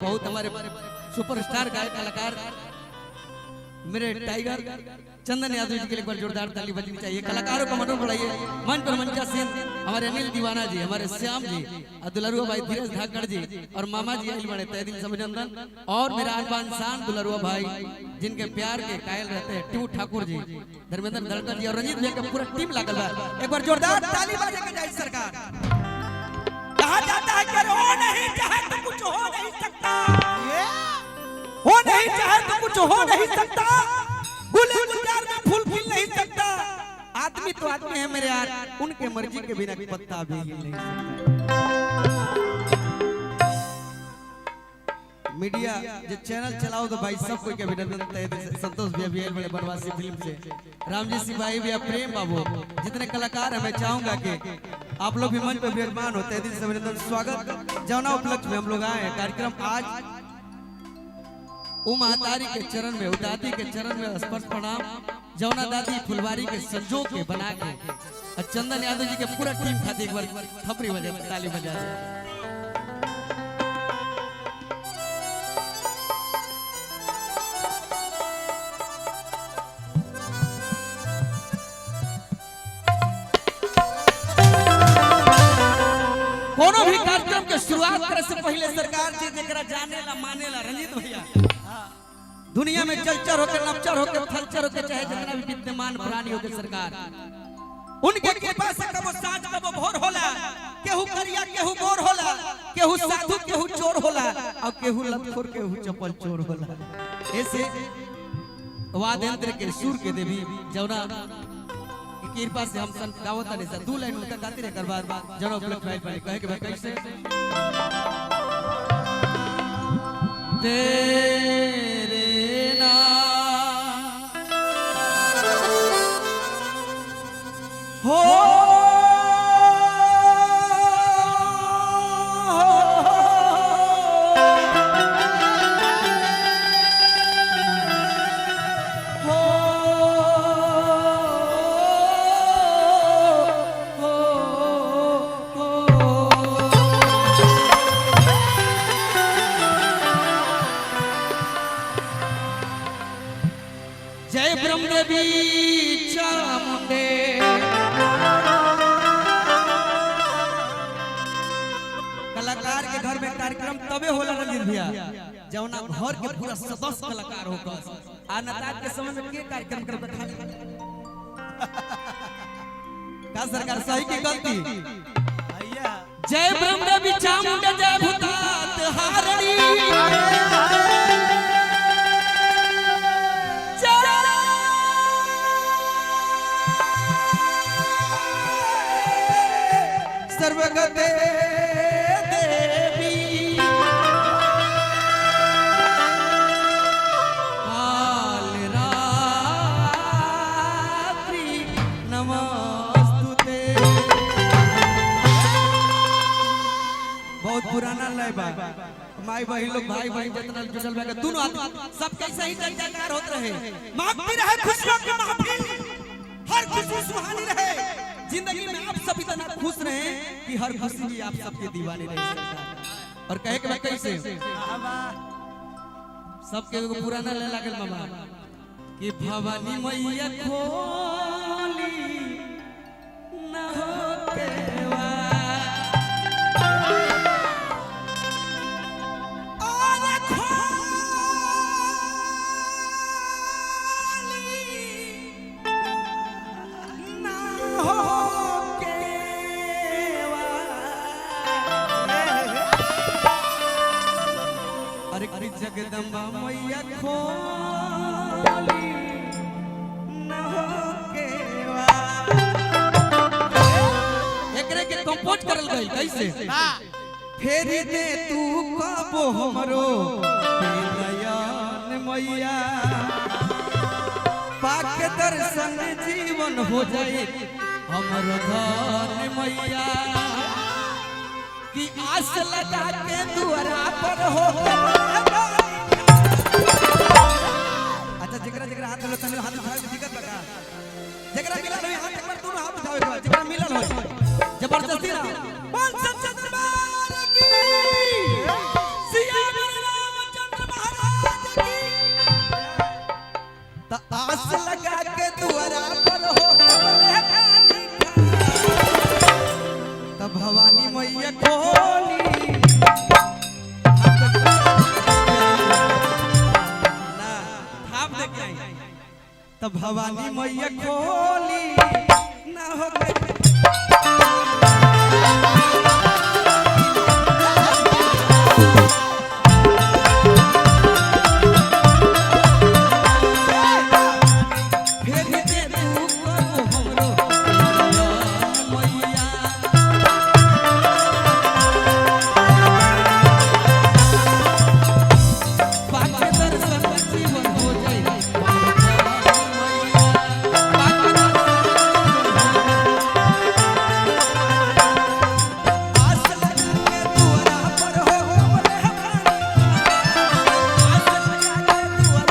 बहुत हमारे सुपरस्टार गायक कलाकार मेरे टाइगर चंदन यादव जी के लिए एक बार जोरदार ताली बजनी चाहिए। कलाकारों का मनोबल बढ़ाइए। मंच पर मंचा सिंह, हमारे अनिल दीवाना जी, हमारे श्याम जी, दुलरुआ भाई धीरज धाकड़ जी और मामा जी आइल बड़े तहे दिल से अभिनंदन। और मेरा अनबान शान दुलरुआ भाई जिनके प्यार के कायल रहते हैं टिऊ ठाकुर जी, धर्मेंद्र धड़कन जी और रंजीत भैया का पूरा टीम लागल बा। एक बार जोरदार ताली बजा के जाए सरकार। कहा जाता है कि हो नहीं चाहे तो कुछ हो नहीं सकता, हो नहीं चाहे तो कुछ हो नहीं सकता, गुले गुलजार में फूल खिल नहीं सकता। आदमी तो आदमी है मेरे यार, उनके मर्जी के बिना पत्ता भी हिल नहीं सकता। मीडिया जो चैनल चलाओ तो भाई सब कोई के अभिनंदन तहे से। संतोष भैया भी बड़े बनवासी फिल्म से, रामजी सिंह भाई भी, प्रेम बाबू, जितने कलाकार हैं मैं चाहूंगा कि आप लोग भी मंच पर विराजमान होते हैं। दिल से अभिनंदन स्वागत। जौना उपलक्ष्य में हम लोग आए हैं कार्यक्रम आज महातारी के चरण में, दादी के चरण में स्पर्श प्रणाम। जौना दादी फुलवारी के संजोग के बना के और चंदन यादव जी के पूरा टीम खाते एक बार थपड़ी बजा ताली बजा दे। कोनो भी कार्यक्रम के शुरुआत करे से पहले सरकार जी जरा जाने ला माने ला रंजीत भैया, दुनिया में चलचर होकर नपचर होकर थलचर होकर चाहे जितना भी विद्यमान प्राणी होकर सरकार उनके कृपा से कबो साँझ कबो भोर होला, केहू करिया केहू गोर होला, केहू साधु केहू चोर होला और केहू लतखोर केहू चपल चोर होला। ऐसे वाद्यंत्र के सुर के देवी जौना कृपा से हम सन गावत नहीं सर। दो लाइन उनका गाते रहे कर बाद जनो उपलब्ध भाई पाए कहे के भाई कैसे तेरे नाम हो जय ब्रह्मदेवी चामुंडे। कलाकार के घर में कार्यक्रम तबे होला रंजीत भैया जौना घर के पूरा सदस्य कलाकार होकर आनताज के समय में के कार्यक्रम कर बैठा का सरकार सही की गलती। जय ब्रह्मदेवी चामुंडे जय भूतात हारणी, सर्वगते देवी काल रात्रि नमस्तुते। बहुत पुराना लय बा, माई बहन लोग भाई बहन जितना जुटल बा दोनों आदमी सब कैसे ही जयकार होत रहे। मांगती रहे खुशियों की महफिल, हर खुशी सुहानी रहे जिंदगी में। आप सब इतना खुश रहे कि हर खुशी भी आप सबके दीवाने रहे सरकार। और कहे के भाई कैसे सबके पुराना ले लागल मामा कि भवानी मैया खोली न हो केवा जगदम्बा मैया खोली न हो केवा। एकरे के कंपोज करल गई कैसे फेरी दे तू कबो हमरो नयन मैया, पाक दर्शन जीवन हो जाए हमरो धन मैया। कि आस लगा के दुआरा पर हो जगरा जगरा हाथ लो तने हाथ उठावे के दिक्कत बका, जगरा मिलल होई हाथ एक बार दोनों हाथ उठावे के, जगरा मिलल होई जबरदस्ती ना। बोल सच्चा दरबार की सिया तब भवानी मैया खोली ना हो